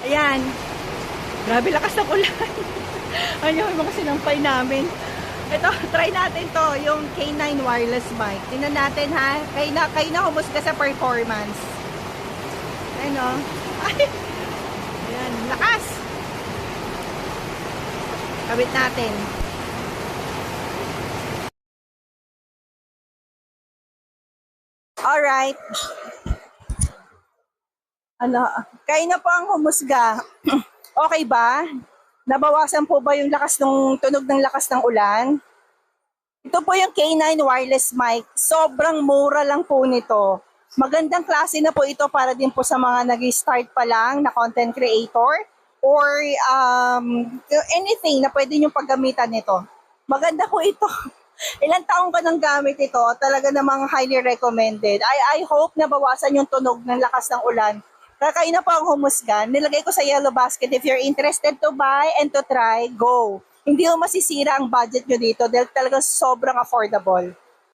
Ayan. Grabe lakas ng ulan. Ayun, yung mga sinampay namin. Ito, try natin to, yung K9 wireless mic. Tingnan natin ha. Kayo na humusga sa performance. Ayun o. Ay! Ayan, lakas! Kabit natin. Alright. Ano, kayo na po ang humusga. Okay ba? Nabawasan po ba yung lakas ng tunog ng lakas ng ulan? Ito po yung K9 wireless mic. Sobrang mura lang po nito. Magandang klase na po ito para din po sa mga nag-start pa lang na content creator or anything na pwede nyo paggamitan nito. Maganda po ito. Ilang taong ka nang gamit ito, talaga namang highly recommended. I hope na bawasan yung tunog ng lakas ng ulan. Kakain na po ang humusgan. Nilagay ko sa yellow basket. If you're interested to buy and to try, go. Hindi mo masisira ang budget nyo dito dahil talagang sobrang affordable.